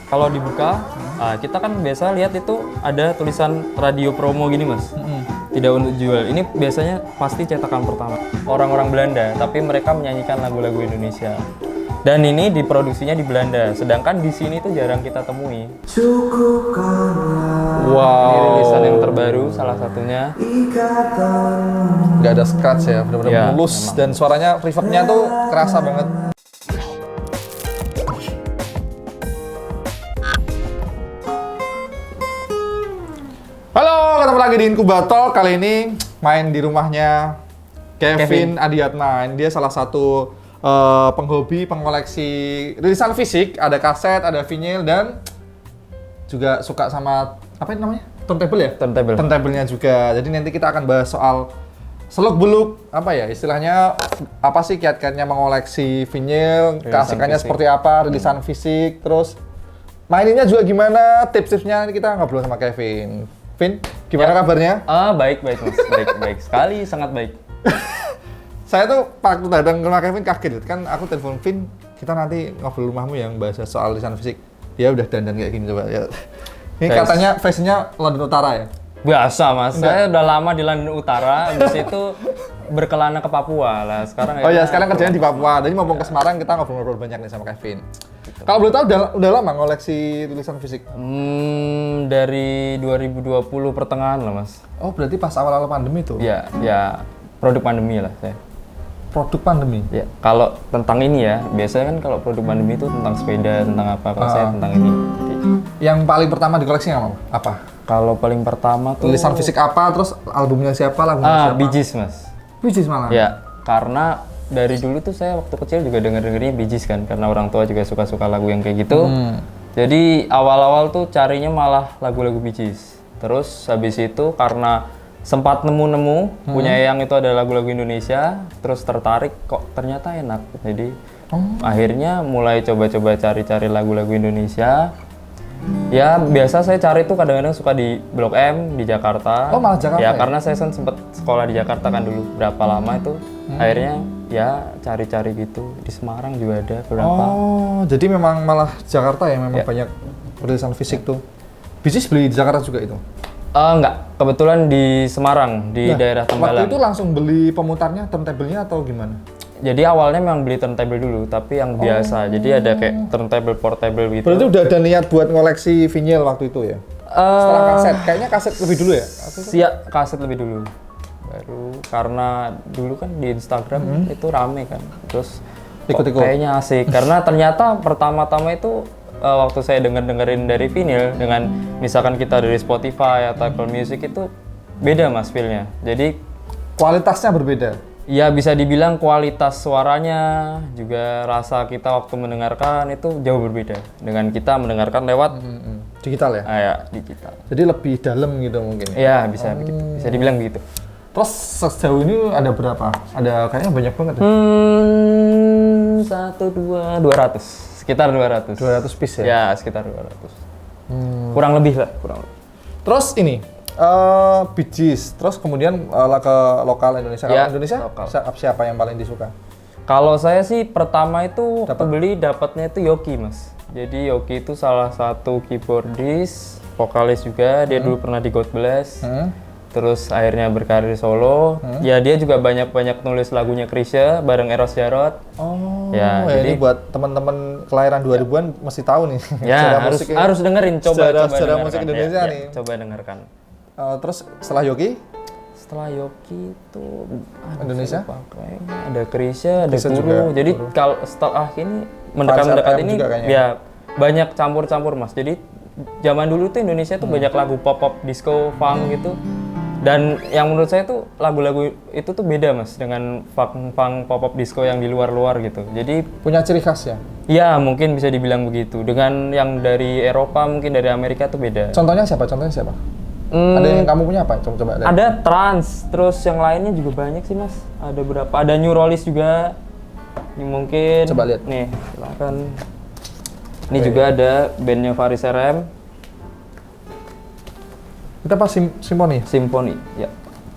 kalau dibuka, kita kan biasa lihat itu ada tulisan radio promo gini mas. Tidak untuk jual. Ini biasanya pasti cetakan pertama. Orang-orang Belanda, tapi mereka menyanyikan lagu-lagu Indonesia. Dan ini diproduksinya di Belanda, sedangkan di sini tuh jarang kita temui. Wow. Ini rilisan yang terbaru, salah satunya. Nggak ada scratch ya, benar-benar Ya, mulus. memang. Dan suaranya, reverbnya tuh kerasa banget. Halo, ketemu lagi di Inkubator. Kali ini main di rumahnya Kevin Adiatma. Dia salah satu penghobi, pengoleksi rilisan fisik. Ada kaset, ada vinyl, dan juga suka sama apa ini namanya? Turntable ya? Turntable. Turntable-nya juga. Jadi nanti kita akan bahas soal seluk-beluk apa ya istilahnya, apa sih kiat-kiatnya mengoleksi vinyl, keasikannya fisik. seperti apa, rilisan fisik, terus maininnya juga gimana, tips-tipsnya. Ini kita ngobrol sama Kevin. Vin, gimana kabarnya? Baik mas, baik sekali, sangat baik. Saya tuh waktu datang ke rumah Kevin kaget, kan aku telepon Vin, kita nanti ngobrol rumahmu yang bahas soal rilisan fisik. Ya udah dandan kayak gini coba ya. Ini Guys. katanya face-nya London Utara ya? Biasa mas, saya udah lama di London Utara, habis itu berkelana ke Papua lah. Sekarang Oh ya, sekarang kerjanya di Papua. Jadi mau ke Semarang, kita ngobrol-ngobrol banyak nih sama Kevin. Kalau boleh tahu udah lama ngoleksi tulisan fisik? Dari 2020 pertengahan lah mas. Oh, berarti pas awal-awal pandemi tuh? Ya produk pandemi lah saya. Produk pandemi? Ya, kalau tentang ini ya, biasanya kan kalau produk pandemi itu tentang sepeda, tentang apa, kalau saya tentang ini. Yang paling pertama dikoleksi apa? Kalau paling pertama tuh Tulisan fisik apa, terus albumnya siapa, lagunya siapa? Bee Gees mas. Bee Gees malah? Ya, karena dari dulu tuh saya waktu kecil juga dengernya Bee Gees kan, karena orang tua juga suka-suka lagu yang kayak gitu. Jadi awal-awal tuh carinya malah lagu-lagu Bee Gees. Terus habis itu karena sempat nemu-nemu punya yang itu ada lagu-lagu Indonesia, terus tertarik kok ternyata enak. Jadi akhirnya mulai coba-coba cari-cari lagu-lagu Indonesia. Ya biasa saya cari tuh kadang-kadang suka di Blok M di Jakarta. Oh, malah Jakarta ya? ya? Karena saya kan sempat sekolah di Jakarta kan dulu berapa lama itu. Akhirnya ya cari-cari gitu. Di Semarang juga ada beberapa. Oh, jadi memang malah Jakarta ya, memang banyak rilisan fisik tuh. Bee Gees beli di Jakarta juga itu? Enggak, kebetulan di Semarang, di daerah Tembalang. Waktu itu langsung beli pemutarnya, turntable-nya atau gimana? Jadi awalnya memang beli turntable dulu, tapi yang biasa. Jadi ada kayak turntable portable gitu. Berarti udah ada niat buat ngoleksi vinyl waktu itu ya? Setelah kaset, kayaknya kaset lebih dulu ya? Kaset lebih dulu. Baru karena dulu kan di Instagram itu rame kan. Terus Ikut-ikut. kayaknya asik karena ternyata pertama-tama itu waktu saya dengerin dari vinyl dengan misalkan kita dari Spotify atau Apple Music itu beda mas feel-nya. Jadi Kualitasnya berbeda? ya bisa dibilang kualitas suaranya juga rasa kita waktu mendengarkan itu jauh berbeda dengan kita mendengarkan lewat Digital ya? ya digital. Jadi lebih dalam gitu mungkin ya? Ya bisa begitu, bisa dibilang begitu. Terus sejauh ini ada berapa? Ada kayaknya banyak banget ya? 200. Sekitar 200. 200 piece ya? Ya, sekitar 200. Kurang lebih lah, kurang lebih. Terus ini, Bee Gees, terus kemudian ke lokal Indonesia. Kalau Ya, Indonesia, lokal. siapa yang paling disuka? Kalau saya sih pertama itu dapatnya itu Yoki, Mas. Jadi Yoki itu salah satu keyboardist, vokalis juga. Dia dulu pernah di God Bless. Terus akhirnya berkarir solo. Ya dia juga banyak nulis lagunya Chrisye bareng Eros Jarot. Oh, Ya, jadi jadi- buat teman-teman kelahiran 2000-an mesti tahu nih. Ya, harus dengerin, coba sejarah dengarkan. musik Indonesia Ya, nih. coba dengarkan. Terus setelah Yogi, Setelah Yoki itu Indonesia? saya lupa, kayaknya ada Chrisye, ada Chrisye Guru. juga, Jadi kalau setelah ini mendekat RM ini juga kayaknya. ya banyak campur-campur Mas. Jadi zaman dulu tuh Indonesia tuh banyak lagu pop disco, funk gitu. Dan yang menurut saya tuh lagu-lagu itu tuh beda Mas dengan funk pop disco yang di luar-luar gitu. Jadi punya ciri khas ya? ya mungkin bisa dibilang begitu. Dengan yang dari Eropa mungkin dari Amerika tuh beda. Contohnya siapa? Ada yang kamu punya apa? Coba lihat. Ada trance, terus yang lainnya juga banyak sih Mas. Ada berapa? Ada New Rollies juga. Ini mungkin. Coba lihat. Nih, silakan. Ini juga ada bandnya Faris RM, Kita pas Symphony? Symphony. Ya.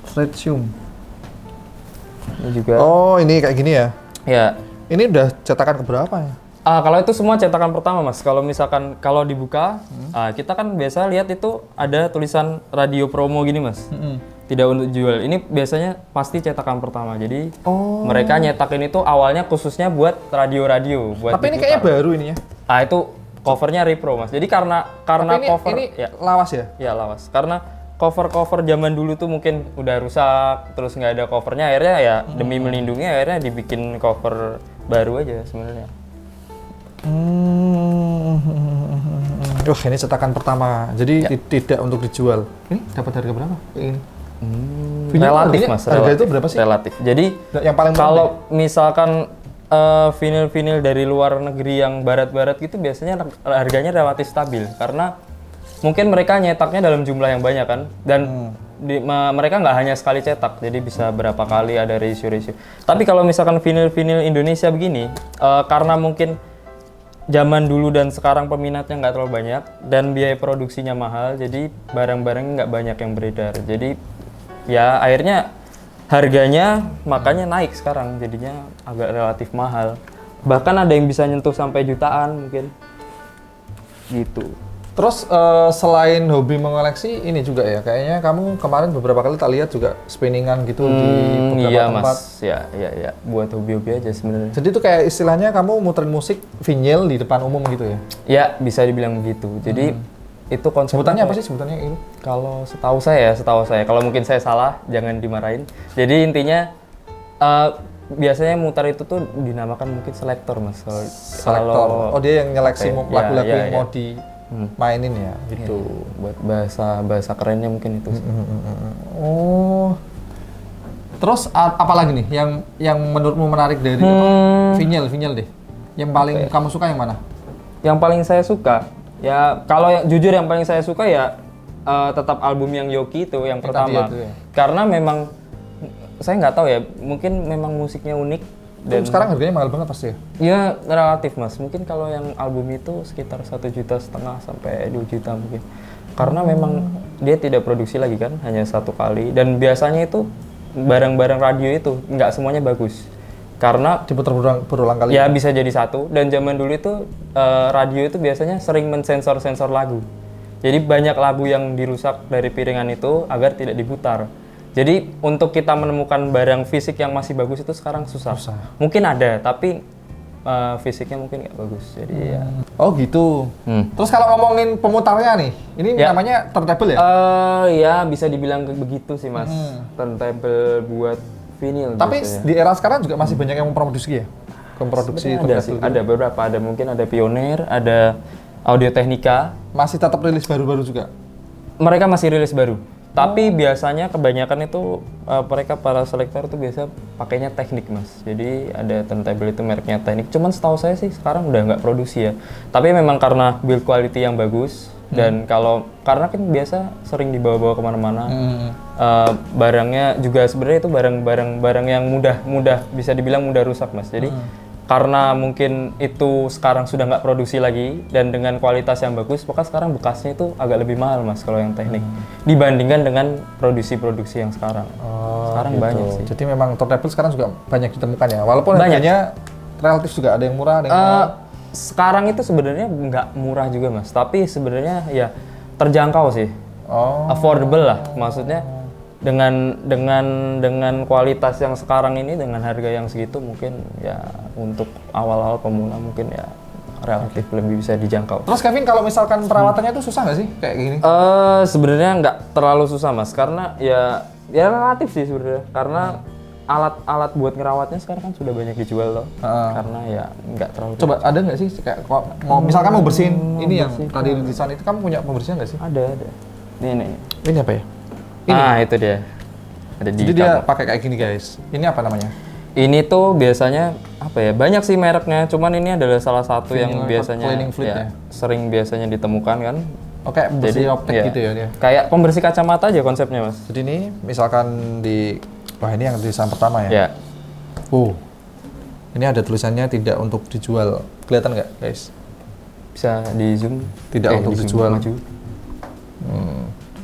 Stretchium. Ini juga. Oh, ini kayak gini ya? Ya. Ini udah cetakan keberapa ya? Kalau itu semua cetakan pertama mas. Kalau misalkan kalau dibuka, kita kan biasa lihat itu ada tulisan radio promo gini mas. Tidak untuk jual. Ini biasanya pasti cetakan pertama. Jadi mereka nyetakin itu awalnya khususnya buat radio-radio. Buat Tapi ini diputar. kayaknya baru ininya. Itu covernya repro mas. Jadi karena Tapi cover ini ya, lawas ya? ya lawas. Karena cover zaman dulu tuh mungkin udah rusak, terus nggak ada covernya. Akhirnya ya demi melindungi akhirnya dibikin cover baru aja sebenarnya. Wah, ini cetakan pertama. Jadi tidak untuk dijual. Ini dapat harga berapa? Ini. Relatif mas. Harga itu berapa sih? Relatif. Jadi Yang paling murah kalau misalkan vinil-vinil dari luar negeri yang barat-barat gitu biasanya harganya relatif stabil karena mungkin mereka nyetaknya dalam jumlah yang banyak kan dan mereka nggak hanya sekali cetak jadi bisa berapa kali ada ratio. Tapi kalau misalkan vinil-vinil Indonesia begini karena mungkin zaman dulu dan sekarang peminatnya nggak terlalu banyak dan biaya produksinya mahal jadi barang-barangnya nggak banyak yang beredar jadi ya akhirnya harganya makanya naik sekarang jadinya agak relatif mahal bahkan ada yang bisa nyentuh sampai jutaan mungkin gitu. Terus selain hobi mengoleksi ini juga ya kayaknya kamu kemarin beberapa kali tak lihat juga spinningan gitu di beberapa iya tempat. mas ya buat hobi-hobi aja sebenarnya. Jadi itu kayak istilahnya kamu muterin musik vinyl di depan umum gitu ya? Ya bisa dibilang begitu. Jadi itu konsep Sebutannya apa sih sebutannya itu? Kalau setahu saya kalau mungkin saya salah jangan dimarahin. Jadi intinya biasanya mutar itu tuh dinamakan mungkin selektor mas. Selektor. Oh dia yang nyeleksi lagu-lagu yang mau dimainin ya gitu. Buat bahasa kerennya mungkin itu. Oh. Terus apa lagi nih yang menurutmu menarik dari vinyl deh? Yang paling kamu suka yang mana? Yang paling saya suka ya kalau jujur yang paling saya suka ya tetap album yang Yoki itu yang pertama. Itu ya. Karena memang saya nggak tahu ya, mungkin memang musiknya unik dan sekarang harganya mahal banget pasti ya? Ya relatif mas, mungkin kalau yang album itu sekitar 1,5 juta sampai 2 juta mungkin. Karena memang dia tidak produksi lagi kan, hanya satu kali dan biasanya itu barang-barang radio itu nggak semuanya bagus. Karena diputar berulang kali. Ya bisa jadi satu dan zaman dulu itu radio itu biasanya sering mensensor-sensor lagu. Jadi banyak lagu yang dirusak dari piringan itu agar tidak diputar. Jadi untuk kita menemukan barang fisik yang masih bagus itu sekarang susah. Mungkin ada tapi fisiknya mungkin nggak bagus. Jadi ya. Oh gitu. Terus kalau ngomongin pemutarnya nih, ini namanya turntable ya? Ya bisa dibilang begitu sih mas. Turntable buat vinyl. Tapi biasanya. di era sekarang juga masih banyak yang memproduksi ya? Memproduksi ada sih, ada beberapa, ada mungkin ada Pioneer, ada Audio Technica. Masih tetap rilis baru-baru juga? Mereka masih rilis baru. Tapi biasanya kebanyakan itu mereka para selektor itu biasa pakainya teknik mas. Jadi ada turntable itu mereknya teknik. Cuman setahu saya sih sekarang udah nggak produksi ya. Tapi memang karena build quality yang bagus dan karena kan biasa sering dibawa-bawa kemana-mana. Barangnya juga sebenarnya itu barang yang mudah bisa dibilang mudah rusak mas. Jadi karena mungkin itu sekarang sudah nggak produksi lagi dan dengan kualitas yang bagus, maka sekarang bekasnya itu agak lebih mahal mas kalau yang teknik dibandingkan dengan produksi yang sekarang. Sekarang gitu. banyak sih. Jadi memang turntable sekarang juga banyak ditemukan ya, walaupun harganya relatif juga ada yang murah, ada yang mahal. Sekarang itu sebenarnya nggak murah juga mas, tapi sebenarnya ya terjangkau sih, affordable lah maksudnya. Dengan kualitas yang sekarang ini dengan harga yang segitu mungkin ya untuk awal-awal pemula mungkin ya relatif lebih bisa dijangkau. Terus Kevin kalau misalkan perawatannya itu susah nggak sih kayak gini? Sebenarnya nggak terlalu susah mas karena ya relatif sih sebenarnya karena alat-alat buat ngerawatnya sekarang kan sudah banyak dijual loh. Karena ya nggak terlalu. Coba ada nggak sih kayak misalkan mau bersihin ini yang tadi desain itu kamu punya pembersihnya nggak sih? Ada. Ini apa ya? Ini. Itu dia. Ada di Jadi dia pakai kayak gini guys. Ini apa namanya? Ini tuh biasanya apa ya? Banyak sih mereknya. Cuman ini adalah salah satu yang biasanya sering biasanya ditemukan kan. Oke, bersih optik gitu ya dia. Kayak pembersih kacamata aja konsepnya mas. Jadi ini misalkan wah ini yang tulisan pertama ya. Ya. Ini ada tulisannya tidak untuk dijual. Kelihatan nggak guys? Bisa di zoom. Tidak untuk dijual. Maju.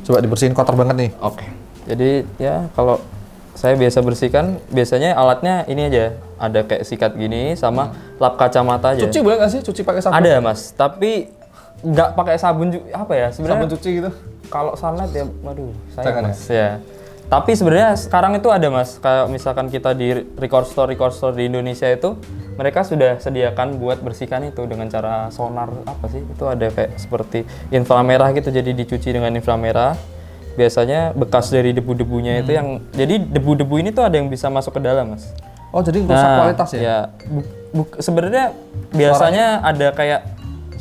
Coba dibersihin kotor banget nih. Oke. Jadi ya kalau saya biasa bersihkan, biasanya alatnya ini aja, ada kayak sikat gini sama lap kacamata aja. Cuci boleh nggak sih? Cuci pakai sabun? Ada mas, tapi nggak pakai sabun apa ya sebenarnya? Sabun cuci gitu? Kalau sunlight ya, waduh, saya Jangan mas ya. Tapi sebenarnya sekarang itu ada mas, kayak misalkan kita di record store di Indonesia itu, mereka sudah sediakan buat bersihkan itu dengan cara sonar apa sih? Itu ada kayak seperti inframerah gitu, jadi dicuci dengan inframerah. Biasanya bekas dari debu-debunya itu yang, jadi debu-debu ini tuh ada yang bisa masuk ke dalam mas. Oh jadi rusak kualitas ya? Ya, sebenarnya biasanya ada kayak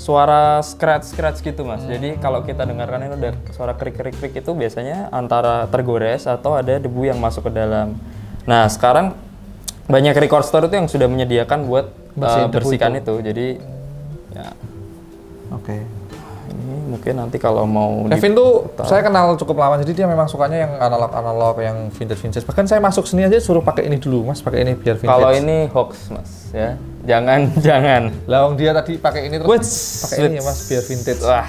suara scratch gitu mas. Jadi kalau kita dengarkan itu ada suara krik itu biasanya antara tergores atau ada debu yang masuk ke dalam. Nah sekarang banyak record store itu yang sudah menyediakan buat bersihkan itu. Jadi ya. Oke. Ini mungkin nanti kalau mau Kevin tuh saya kenal cukup lama, jadi dia memang sukanya yang analog yang vintage. Bahkan saya masuk seni aja suruh pakai ini dulu, mas, pakai ini biar vintage. Kalau ini hoax, mas, ya, jangan. Lah, dia tadi pakai ini terus pakai ini ya, mas, biar vintage. Wah,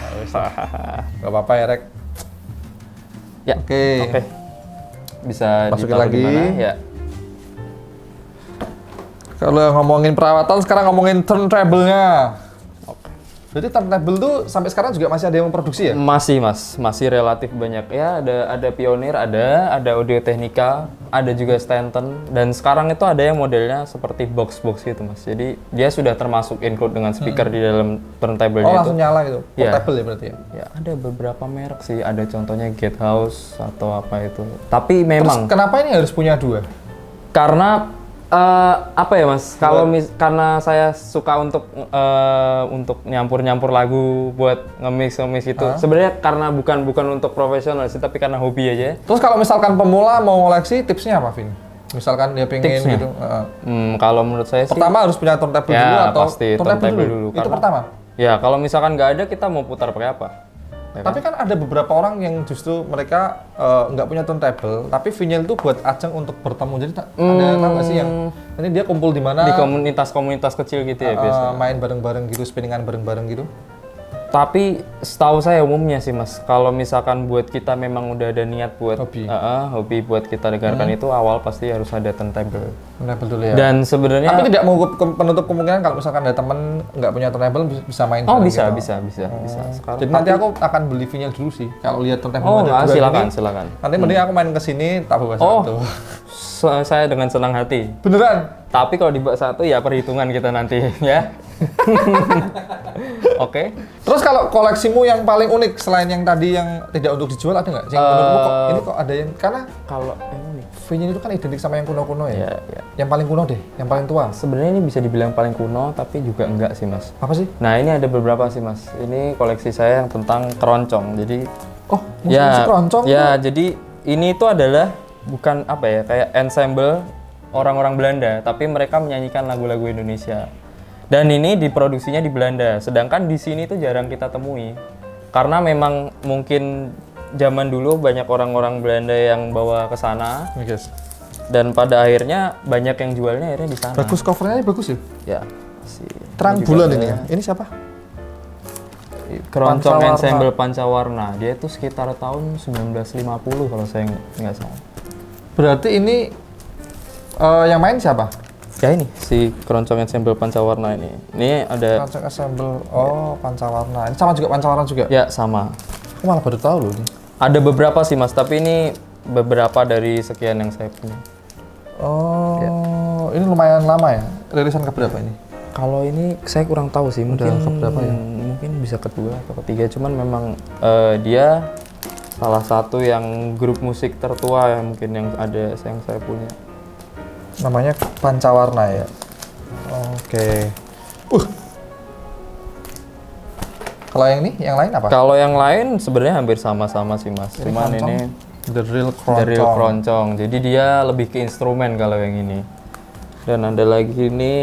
nggak apa-apa ya, Rek. Ya, oke. Bisa masukin ditaruh lagi. Dimana? Ya. Kalau ngomongin perawatan, sekarang ngomongin turntable-nya. Berarti turntable tuh sampai sekarang juga masih ada yang memproduksi ya? Masih mas, masih relatif banyak ya. Ada Pioneer, ada Audio Technica, ada juga Stanton. Dan sekarang itu ada yang modelnya seperti box gitu mas. Jadi dia sudah termasuk include dengan speaker di dalam turntable-nya itu. Langsung nyala gitu, portable ya berarti ya? Ya ada beberapa merek sih, ada contohnya Gatehouse atau apa itu. Tapi memang. Terus kenapa ini harus punya dua? Karena apa ya mas? Kalau karena saya suka untuk nyampur lagu buat nge-mix itu. Sebenarnya karena bukan untuk profesional sih, tapi karena hobi aja. Terus kalau misalkan pemula mau ngoleksi, tipsnya apa, Vin? Misalkan dia pengen tipsnya? gitu. Kalau menurut saya pertama harus punya turntable ya, dulu atau pasti turntable dulu. Itu pertama. Ya kalau misalkan nggak ada, kita mau putar pakai apa? Ya tapi kan ada beberapa orang yang justru mereka nggak punya turntable, tapi vinyl itu buat ajang untuk bertemu. Jadi ada tahu nggak sih yang ini dia kumpul di mana? Di komunitas kecil gitu ya biasanya. Main bareng-bareng gitu, spinningan bareng-bareng gitu. Tapi setahu saya umumnya sih mas, kalau misalkan buat kita memang udah ada niat buat hobi buat kita dengarkan itu awal pasti harus ada turntable. Turntable dulu ya. Dan sebenarnya tapi tidak menutup kemungkinan kalau misalkan ada temen nggak punya turntable bisa main. Oh bisa. Sekarang, jadi nanti aku akan beli vinyl dulu sih kalau lihat turntable. Oh silakan. Nanti mending aku main kesini tak bawa satu. Saya dengan senang hati. Beneran? Tapi kalau dibawa satu ya perhitungan kita nanti ya. Oke. Terus kalau koleksimu yang paling unik selain yang tadi yang tidak untuk dijual ada nggak? Yang menurutmu kok ini kok ada yang karena kalau yang unik, vinyl itu kan identik sama yang kuno-kuno ya. Iya. Yang paling kuno deh, yang paling tua. Sebenarnya ini bisa dibilang paling kuno tapi juga enggak sih mas. Apa sih? Nah ini ada beberapa sih mas. Ini koleksi saya yang tentang keroncong. Jadi musik keroncong. Ya jadi ini itu adalah bukan apa ya kayak ensemble orang-orang Belanda, tapi mereka menyanyikan lagu-lagu Indonesia. Dan ini diproduksinya di Belanda, sedangkan di sini tuh jarang kita temui. Karena memang mungkin zaman dulu banyak orang-orang Belanda yang bawa ke sana. Yes. Dan pada akhirnya banyak yang jualnya akhirnya di sana. Bagus covernya bagus ya? Ya. Terang bulan ini ya. Ini siapa? Keroncong Ensemble Pancawarna. Dia itu sekitar tahun 1950 kalau saya nggak salah. Berarti ini yang main siapa? Ya ini si Keroncong Ensemble Pancawarna ini. Ini ada Keroncong Ensemble. Pancawarna. Ini sama juga Pancawarna juga? Ya, sama. Aku malah baru tahu loh ini. Ada beberapa sih, Mas, tapi ini beberapa dari sekian yang saya punya. Ini lumayan lama ya? Rilisan keberapa ini? Kalau ini saya kurang tahu sih, mungkin keberapa ya? Mungkin bisa kedua atau ketiga, cuman memang dia salah satu yang grup musik tertua yang mungkin yang ada yang saya punya. Namanya Pancawarna ya? Oke. Kalau yang ini, yang lain apa? Kalau yang lain sebenarnya hampir sama-sama sih mas. Cuman ini The Real Keroncong. Jadi dia lebih ke instrumen kalau yang ini. Dan ada lagi ini,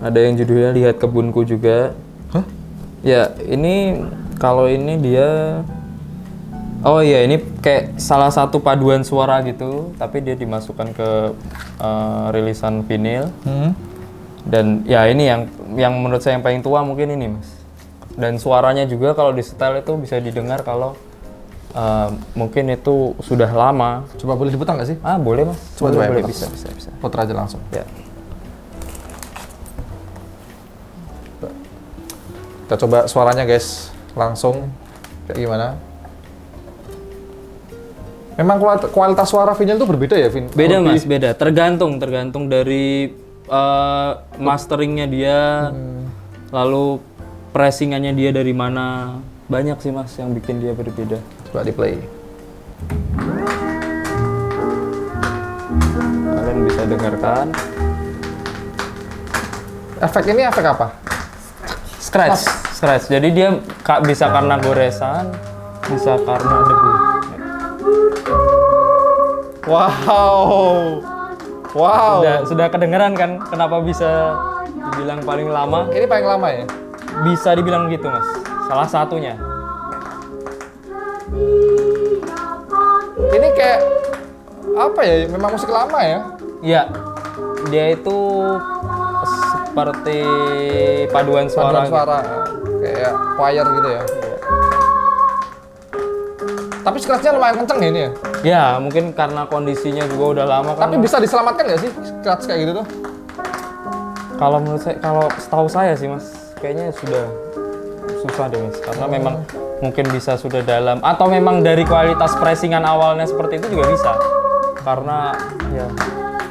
ada yang judulnya Lihat Kebunku juga. Hah? Ya ini kalau ini dia. Oh iya, ini kayak salah satu paduan suara gitu, tapi dia dimasukkan ke rilisan vinyl. Dan ya ini yang menurut saya yang paling tua mungkin ini mas. Dan suaranya juga kalau di setel itu bisa didengar kalau Mungkin itu sudah lama. Coba boleh diputar nggak sih? Boleh mas. Coba boleh, ya, bisa. putar aja langsung. Ya. Kita coba suaranya guys, langsung kayak gimana? Memang kualitas suara vinyl itu berbeda ya, Vin? Beda mas, beda. Tergantung dari masteringnya dia, lalu pressingannya dia dari mana. Banyak sih mas yang bikin dia berbeda. Coba di play. Kalian bisa dengarkan. Efek ini efek apa? Scratch. Jadi dia bisa karena goresan, bisa karena debu. Wow. Sudah kedengeran kan kenapa bisa dibilang paling lama? Ini paling lama ya? Bisa dibilang gitu mas. Salah satunya. Ini kayak apa ya? Memang musik lama ya? Iya. Dia itu seperti paduan suara. Kayak choir gitu ya. Tapi scratch-nya lumayan kenceng ya ini ya? Ya, mungkin karena kondisinya juga udah lama kan. Tapi bisa diselamatkan nggak sih scratch kayak gitu tuh? Kalau menurut saya, kalau setahu saya sih mas, kayaknya sudah susah deh mas. Karena memang mungkin bisa sudah dalam, atau memang dari kualitas pressingan awalnya seperti itu juga bisa. Karena ya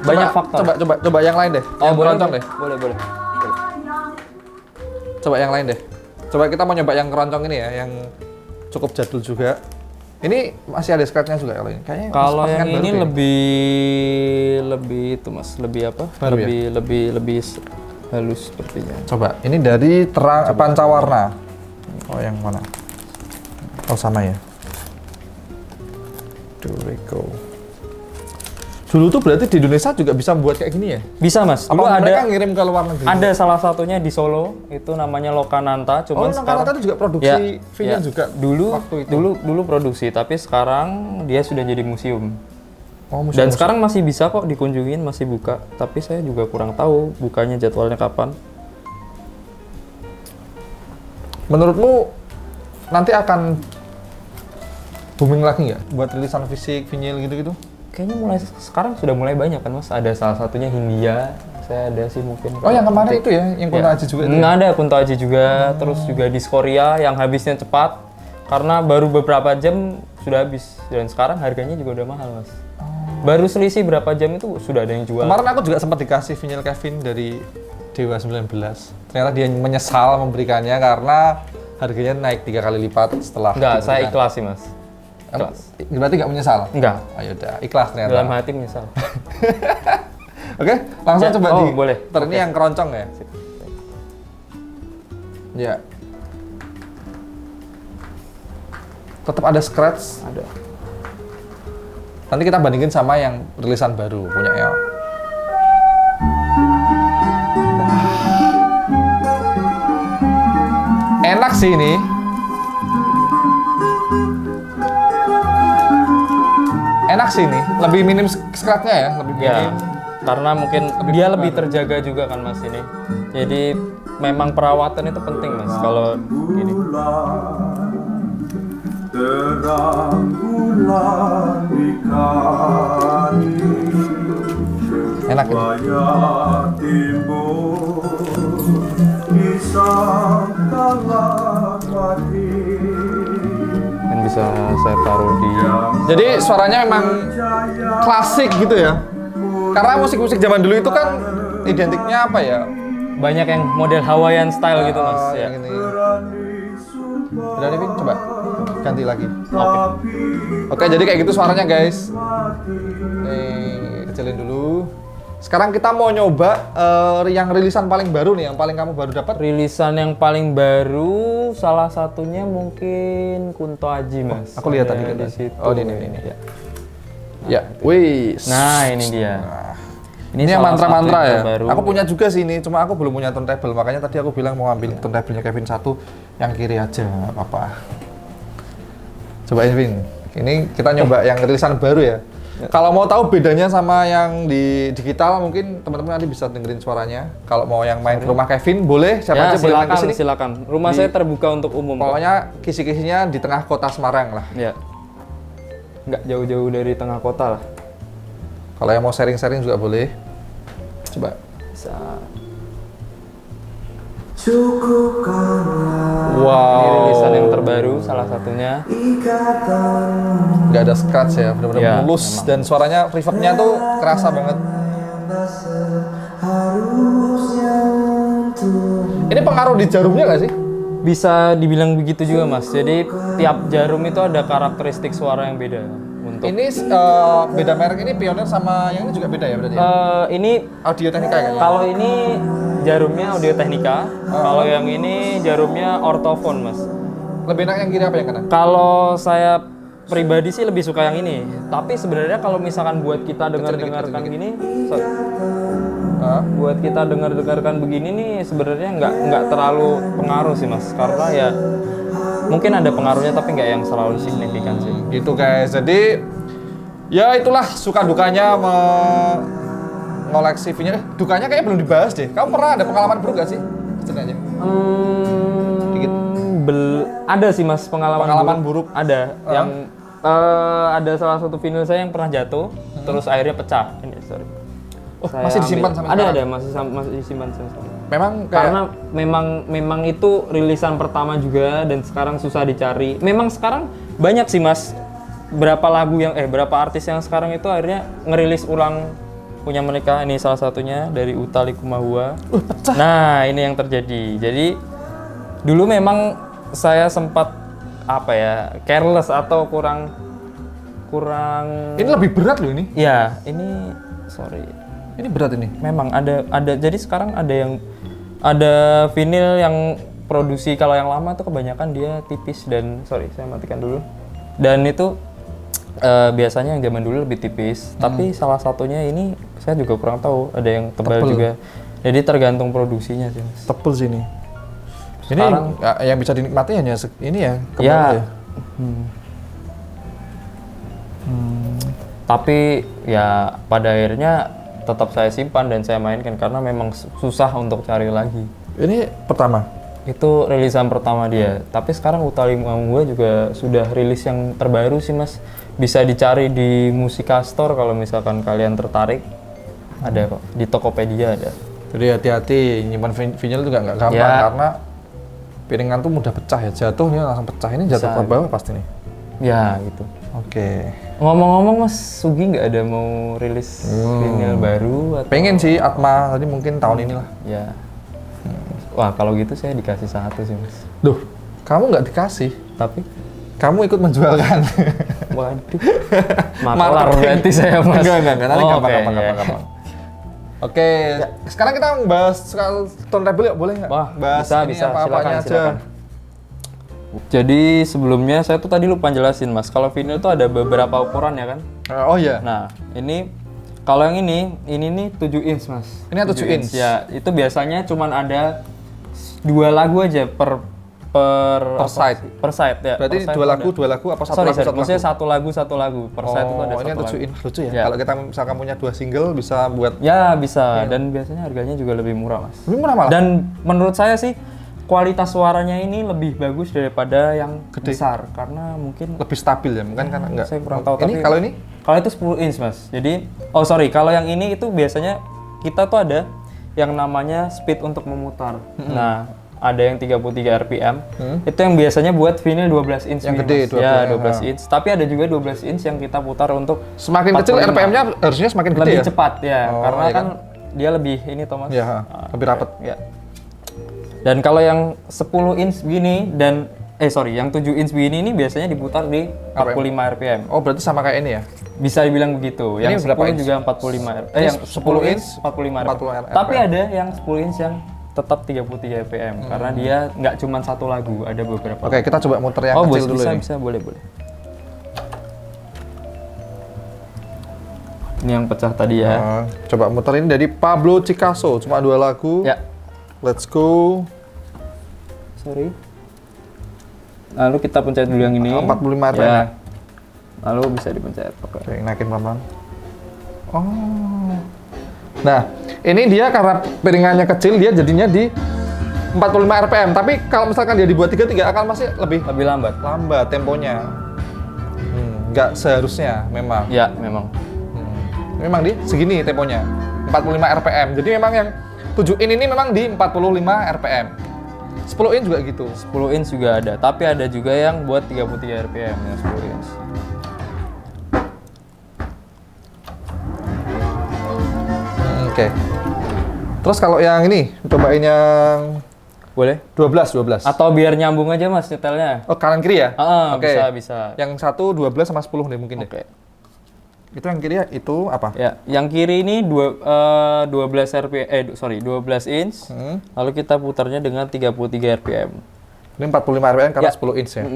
banyak faktor. Coba yang lain deh. Yang keroncong deh. Boleh. Coba yang lain deh. Coba kita mau nyoba yang keroncong ini ya, yang cukup jadul juga. Ini masih ada scratch-nya juga kalau ini. Kayaknya kalau yang ini ya? lebih itu mas, lebih apa? Baru lebih halus sepertinya. Coba, ini dari pancawarna. Oh yang mana? Oh sama ya. Dureko. Dulu tuh berarti di Indonesia juga bisa buat kayak gini ya? Bisa mas. Dulu mereka ngirim ke luar negeri? Ada salah satunya di Solo, itu namanya Lokananta. Cuman sekarang Lokananta itu juga produksi vinyl juga. Dulu produksi, tapi sekarang dia sudah jadi museum. Oh, Dan sekarang masih bisa kok dikunjungin, masih buka. Tapi saya juga kurang tahu bukanya jadwalnya kapan. Menurutmu nanti akan booming lagi nggak buat rilisan fisik vinyl gitu-gitu? Kayaknya sekarang sudah mulai banyak kan mas. Ada salah satunya Hindia, saya ada sih mungkin. Oh yang kemarin itu ya, yang Kunto Aji juga itu? Nggak ada, Kunto Aji juga. Terus juga Diskoria yang habisnya cepat. Karena baru beberapa jam sudah habis. Dan sekarang harganya juga udah mahal mas. Baru selisih berapa jam itu sudah ada yang jual. Kemarin aku juga sempat dikasih vinyl Kevin dari Dewa 19. Ternyata dia menyesal memberikannya karena harganya naik 3 kali lipat setelah. Enggak, saya ikhlas sih mas. Ikhlas. Berarti nggak menyesal? Enggak. Ayo udah, ikhlas ternyata. Dalam hati menyesal. Oke, langsung coba boleh. Ini yang keroncong ya? Ya. Tetap ada scratch? Ada. Nanti kita bandingin sama yang rilisan baru punya ya. Enak sih ini. Enak sih ini, lebih minim scratch-nya ya, lebih minim. Karena mungkin dia lebih terjaga juga kan mas ini. Jadi memang perawatan itu penting mas kalau gini. Enak ini. Dan bisa saya taruh di. Jadi suaranya memang klasik gitu ya. Karena musik-musik zaman dulu itu kan identiknya apa ya? Banyak yang model Hawaiian style gitu mas. Ya. Yang ini. Udah nih, Vin, coba ganti lagi. Oke, jadi kayak gitu suaranya guys. Nih, kecilin dulu. Sekarang kita mau nyoba yang rilisan paling baru nih, yang paling kamu baru dapat. Rilisan yang paling baru, salah satunya mungkin Kunto Aji mas. Aku lihat tadi di situ. Oh ini. Ya, wih. Nah ini dia. Ini yang salah mantra-mantra satu ya. yang baru. Aku punya juga sih ini, cuma aku belum punya turntable. Makanya tadi aku bilang mau ambil turntable-nya Kevin satu, yang kiri aja, nggak apa-apa. Cobain Vin. Ini kita nyoba yang rilisan baru ya. Kalau mau tahu bedanya sama yang di digital, mungkin teman-teman nanti bisa dengerin suaranya. Kalau mau yang main ke rumah Kevin, boleh. Siapa aja boleh main ke sini. Silakan. Rumah saya terbuka untuk umum. Pokoknya kisi-kisinya di tengah kota Semarang lah. Ya. nggak jauh-jauh dari tengah kota lah. Kalau yang mau sharing-sharing juga boleh. Coba. Bisa. Wow. Ini rilisan yang terbaru salah satunya. Nggak ada scratch ya, benar-benar Ya, mulus memang. dan suaranya reverb-nya tuh kerasa banget. Ini pengaruh di jarumnya nggak sih? Bisa dibilang begitu juga mas. Jadi tiap jarum itu ada karakteristik suara yang beda. Untuk Ini beda merek ini Pioneer sama yang ini juga beda ya berarti ya? ini Audio Technica kayaknya. kalau ini jarumnya Audio Technica, kalau yang ini jarumnya Ortofon mas. Lebih enak yang kiri apa yang kanan? Kalau saya pribadi sih lebih suka yang ini. Tapi sebenarnya kalau misalkan buat kita dengarkan gini, buat kita dengarkan begini nih sebenarnya nggak terlalu pengaruh sih mas. Karena ya mungkin ada pengaruhnya tapi nggak yang selalu signifikan sih. Gitu guys, jadi ya itulah suka dukanya mengoleksi vinyl. Dukanya kayaknya belum dibahas deh. Kamu pernah ada pengalaman buruk gak sih? Sebenarnya. Dikit. Ada sih mas Pengalaman buruk. Ada yang ada salah satu vinyl saya yang pernah jatuh, terus akhirnya pecah. Ini sorry. Oh, Saya masih disimpan ambil. sampai sekarang? Ada masih disimpan sampai sekarang. Memang kayak Karena memang itu rilisan pertama juga dan sekarang susah dicari. Memang sekarang banyak sih mas berapa artis yang sekarang itu akhirnya ngerilis ulang punya mereka. Ini salah satunya dari Utha Likumahua. pecah. Nah ini yang terjadi. Jadi dulu memang saya sempat careless atau kurang ini lebih berat loh ini. ya ini sorry. Ini berat ini. Memang ada jadi sekarang ada vinyl yang produksi kalau yang lama tuh kebanyakan dia tipis dan sorry saya matikan dulu. Dan itu biasanya yang zaman dulu lebih tipis, tapi salah satunya ini saya juga kurang tahu, ada yang tebal juga. Jadi tergantung produksinya sih mas. Tebel sih ini. Sekarang Ini yang bisa dinikmati hanya ini ya. ya. Tapi ya pada akhirnya tetap saya simpan dan saya mainkan karena memang susah untuk cari lagi. Ini pertama. Itu rilisan pertama dia. Tapi sekarang Utha Likumahua juga sudah rilis yang terbaru sih mas. Bisa dicari di Musika Store kalau misalkan kalian tertarik. Ada kok di Tokopedia ada. Jadi hati-hati nyimpan vinyl itu nggak gampang Ya. karena piringan tuh mudah pecah ya. Jatuhnya langsung pecah. Ini jatuh ke bawah pasti nih. Ya gitu. Oke. Ngomong-ngomong mas Sugi nggak ada mau rilis vinyl baru atau? Pengen sih Atma, tadi mungkin tahun inilah. Ya. Wah kalau gitu saya dikasih satu sih mas. Duh, kamu nggak dikasih, Tapi kamu ikut menjualkan. waduh. Maklar berarti saya mas. Enggak, nanti Oh, gampang. Oke, sekarang kita bahas soal Tone Rebel ya, boleh nggak? Wah, bahas ini bisa. apa-apanya aja. Silakan. Jadi sebelumnya saya tuh tadi lupa jelasin mas, kalau vinyl tuh ada beberapa ukuran ya kan? Oh iya, Nah ini kalau yang ini nih 7 inch mas. Ini 7 inch. Ya itu biasanya cuman ada 2 lagu aja per side. Per side ya. berarti per side dua lagu apa satu Sorry, lagu? maksudnya satu lagu per side itu ada ini satu 7 lagu. inch lucu ya. Ya. Kalau kita misalkan punya 2 single bisa buat Ya bisa, dan biasanya harganya juga lebih murah mas. lebih murah malah. Dan menurut saya sih kualitas suaranya ini lebih bagus daripada yang besar karena mungkin lebih stabil ya, mungkin karena enggak. saya kurang tahu. Ini Tapi kalau ini kalau itu 10 inch mas. Jadi kalau yang ini itu biasanya kita tuh ada yang namanya speed untuk memutar. Nah ada yang 33 RPM. Itu yang biasanya buat vinyl 12 inch. Yang ini, gede, Mas. 12, Ya ya. 12 inch. Tapi ada juga 12 inch yang kita putar untuk semakin kecil 45. RPM-nya harusnya semakin gede lebih ya. cepat ya. Oh, Karena iya kan dia lebih ini Thomas. Ya, lebih rapet. Ya. Dan kalau yang 10 inch begini dan yang 7 inch begini ini biasanya diputar di 45 RPM. Oh, berarti sama kayak ini ya. Bisa dibilang begitu. Ini Yang berapa 10 inch? juga 45 RPM. Ini Yang 10 10 inch, inch 45 RPM. 40 RPM. Tapi ada yang 10 inch yang tetap 33 RPM karena dia nggak cuma satu lagu, ada beberapa. Oke, kita coba muter yang kecil dulu bisa, ini. bisa, boleh. Ini yang pecah tadi ya. Coba muterin dari Pablo Picasso, cuma 2 lagu. Ya. Let's go. Sorry. Lalu kita pencet dulu yang ini. 45 RPM. Ya. Lalu bisa dipencet. Oke. Oke, naikin pelan-pelan. Oh. Nah, ini dia karena piringannya kecil, dia jadinya di 45 RPM. Tapi kalau misalkan dia dibuat 33 akan masih lebih Lebih lambat. lambat temponya. nggak seharusnya memang. Ya, memang. Memang di segini temponya, 45 RPM. Jadi memang yang 7 in ini memang di 45 RPM. 10 in juga gitu. 10 inch juga ada, tapi ada juga yang buat 33 RPM yang 10 inch. Oke. Terus kalau yang ini, cobain yang Boleh? 12. Atau biar nyambung aja Mas nyetelnya. Oh, kanan kiri ya? Oke. Bisa. Yang satu 12 sama 10 nih mungkin Oke. deh. Itu yang kiri ya, itu apa? Ya, yang kiri ini 12 inch. Lalu kita putarnya dengan 33 RPM. Ini 45 RPM karena Ya. 10 inch ya.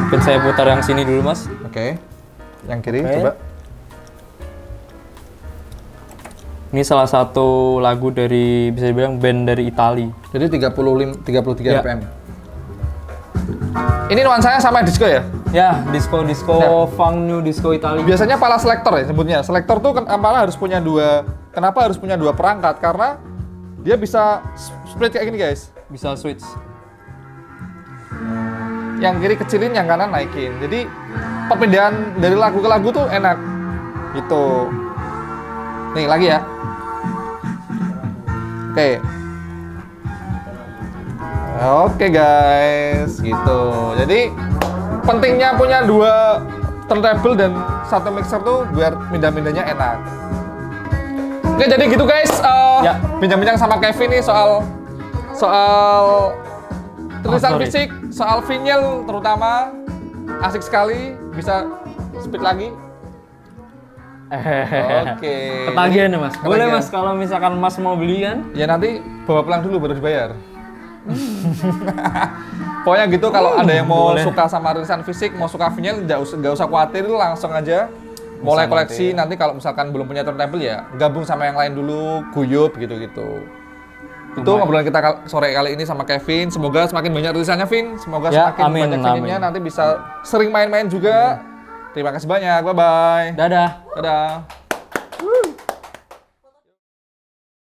Mungkin saya putar yang sini dulu Mas. Oke. Yang kiri Oke. coba. Ini salah satu lagu dari, bisa dibilang band dari Itali. Jadi 33 Ya. RPM. Ini nuansanya sama disco ya? Ya, disco funk new disco Itali. Biasanya pala selektor ya sebutnya. Selektor tuh kenapa harus punya dua perangkat? Karena dia bisa split kayak gini guys. Bisa switch. Yang kiri kecilin, yang kanan naikin. Jadi perpindahan dari lagu ke lagu tuh enak. Gitu. Nih lagi ya. Oke. Oke guys, gitu. Jadi pentingnya punya dua turntable dan satu mixer tuh biar pindah-pindahnya enak. Oke, jadi gitu guys. Ya. Bincang-bincang sama Kevin nih soal tulisan sorry. fisik, soal vinyl terutama asik sekali. Bisa speed lagi. Oke. Ketagihan ya Mas. Boleh Ketagihan. Mas kalau misalkan Mas mau beli kan? Ya nanti bawa pulang dulu baru dibayar. Pokoknya gitu, kalau ada yang mau boleh. suka sama rilisan fisik, mau suka vinyl, nggak usah khawatir, langsung aja mulai koleksi. Nanti kalau misalkan belum punya turntable ya gabung sama yang lain dulu, guyup gitu-gitu. Itu ngobrolan kita sore kali ini sama Kevin. Semoga semakin banyak rilisannya, Vin. Semoga Ya, semakin amin, banyak vinylnya, nanti bisa sering main-main juga. Terima kasih banyak, bye-bye. Dadah. Dadah.